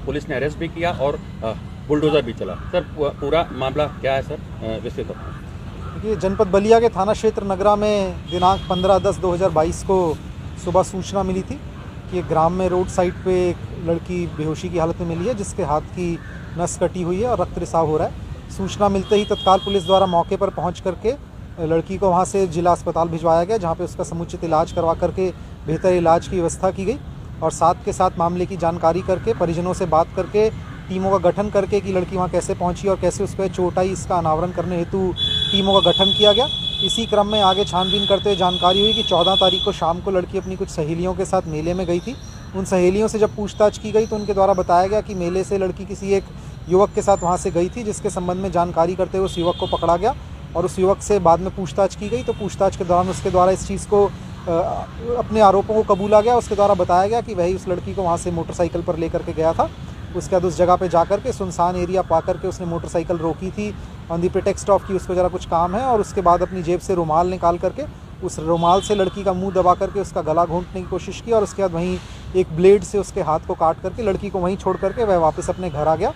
Police ने arrest भी किया और बुलडोज़र भी चला। सर पूरा मामला क्या है सर, विस्तृत बताएं। देखिए, जनपद बलिया के थाना क्षेत्र नगरा में दिनांक 15/10/2022 को सुबह सूचना मिली थी कि एक ग्राम में रोड साइड पे एक लड़की बेहोशी की हालत में मिली है, जिसके हाथ की नस कटी हुई है और रक्त रिसाव हो रहा है। सूचना मिलते ही तत्काल पुलिस द्वारा मौके पर पहुंच करके लड़की को वहां से जिला अस्पताल भिजवाया गया, जहां पे उसका समुचित इलाज करवा करके बेहतर इलाज की व्यवस्था की गई और साथ के साथ मामले की जानकारी करके परिजनों से बात करके टीमों का गठन करके कि लड़की वहाँ कैसे पहुँची और कैसे उस पर चोट आई, इसका अनावरण करने हेतु टीमों का गठन किया गया। इसी क्रम में आगे छानबीन करते हुए जानकारी हुई कि 14 तारीख को शाम को लड़की अपनी कुछ सहेलियों के साथ मेले में गई थी। उन सहेलियों से जब पूछताछ की गई तो उनके द्वारा बताया गया कि मेले से लड़की किसी एक युवक के साथ वहाँ से गई थी, जिसके संबंध में जानकारी करते हुए उस युवक को पकड़ा गया और उस युवक से बाद में पूछताछ की गई। तो पूछताछ के दौरान उसके द्वारा इस चीज़ को अपने आरोपों को कबूला गया। उसके द्वारा बताया गया कि वही उस लड़की को वहाँ से मोटरसाइकिल पर लेकर के गया था। उसके बाद उस जगह पे जाकर के सुनसान एरिया पा करके उसने मोटरसाइकिल रोकी थी ऑन दी प्रिटेक्स्ट ऑफ कि उसको ज़रा कुछ काम है, और उसके बाद अपनी जेब से रुमाल निकाल करके उस रुमाल से लड़की का मुंह दबा करके उसका गला घोंटने की कोशिश की और उसके बाद वहीं एक ब्लेड से उसके हाथ को काट करके लड़की को वहीं छोड़ करके वह वापस अपने घर आ गया।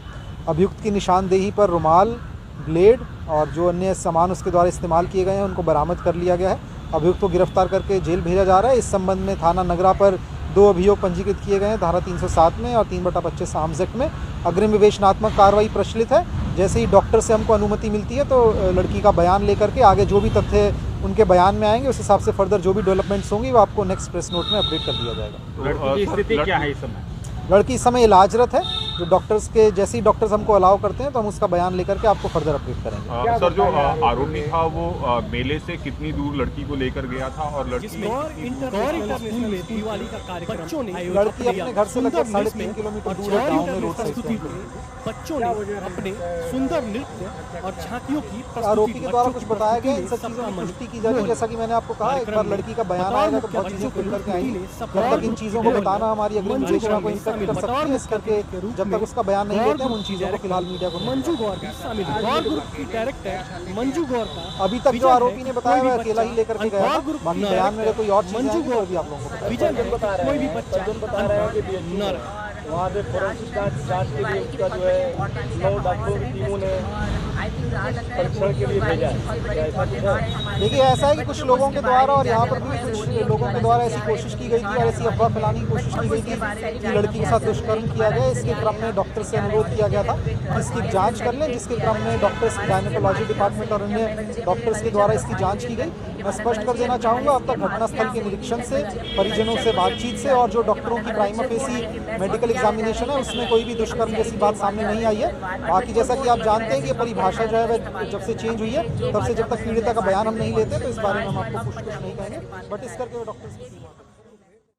अभियुक्त की निशानदेही पर रुमाल, ब्लेड और जो अन्य सामान उसके द्वारा इस्तेमाल किए गए हैं उनको बरामद कर लिया गया है। अभियुक्त को गिरफ्तार करके जेल भेजा जा रहा है। इस संबंध में थाना नगरा पर 2 अभियोग पंजीकृत किए गए हैं, धारा 307 में और 3/25 आर्म्स एक्ट में। अग्रिम विवेचनात्मक कार्रवाई प्रचलित है। जैसे ही डॉक्टर से हमको अनुमति मिलती है तो लड़की का बयान लेकर के आगे जो भी तथ्य उनके बयान में आएंगे उस हिसाब से फर्दर जो भी डेवलपमेंट्स होंगी वो आपको नेक्स्ट प्रेस नोट में अपडेट कर दिया जाएगा। लड़की की स्थिति क्या है इस समय? लड़की इस समय इलाजरत है। जो डॉक्टर्स के जैसे ही डॉक्टर्स हमको अलाउ करते हैं तो हम उसका बयान लेकर के आपको फर्दर अपडेट करेंगे। सर, जो आरोपी था वो मेले से कितनी दूर लड़की को लेकर गया था और लड़की लड़की अपने घर से लगभग 3.5 किलोमीटर दूर है, गाँव में रोड साइड पे। बच्चों ने अपने सुंदर नृत्य और झांकियों की आरोपी के द्वारा कुछ बताया गया, इन सब चीज़ों की पुष्टि की जा रही है। जैसा कि मैंने आपको कहा, एक बार लड़की का बयान आएगा तो बहुत चीज़ें खुल करके आएंगी। जब तक इन चीज़ों को बताना हमारी अग्रिम विवेचना को इंस्पेक्ट कर सकती है, इस करके जब तक उसका बयान नहीं देते हम उन चीज़ों को फिलहाल मीडिया को मंजू गौर भी शामिल है। गौर ग्रुप की डायरेक्टर मंजू गौर का अभी तक जो आरोपी ने बताया वह अकेला ही लेकर के गया था। बाकी बयान में कोई और चीज़ आएगी तो अभी आप लोगों को विजन कोई भी बच्चा वहाँ पे फोरेंसिक जांच के लिए उसका जो है 9 डॉक्टरों की टीमों ने परीक्षण के लिए भेजा है। देखिए, ऐसा है कि कुछ लोगों के द्वारा और यहाँ पर भी कुछ लोगों के द्वारा ऐसी कोशिश की गई थी और ऐसी अफवाह फैलाने की कोशिश की गई थी कि लड़की के साथ दुष्कर्म किया गया। इसके क्रम में डॉक्टर से अनुरोध किया गया था इसकी जांच कर लें, जिसके क्रम में डॉक्टर्स, गायनेकोलॉजी डिपार्टमेंट और अन्य डॉक्टर्स के द्वारा इसकी जाँच की गई। मैं स्पष्ट कर देना चाहूँगा, अब तक घटनास्थल के निरीक्षण से, परिजनों से बातचीत से और जो डॉक्टरों की प्राइमा फेसी मेडिकल एग्जामिनेशन है उसमें कोई भी दुष्कर्म जैसी बात सामने नहीं आई है। बाकी जैसा कि आप जानते हैं कि ये परिभाषा जो है वह जब से चेंज हुई है तब से जब तक पीड़िता का बयान हम नहीं लेते तो इस बारे में हम आपको कुछ नहीं कहेंगे, बट इस करके वो डॉक्टर्स की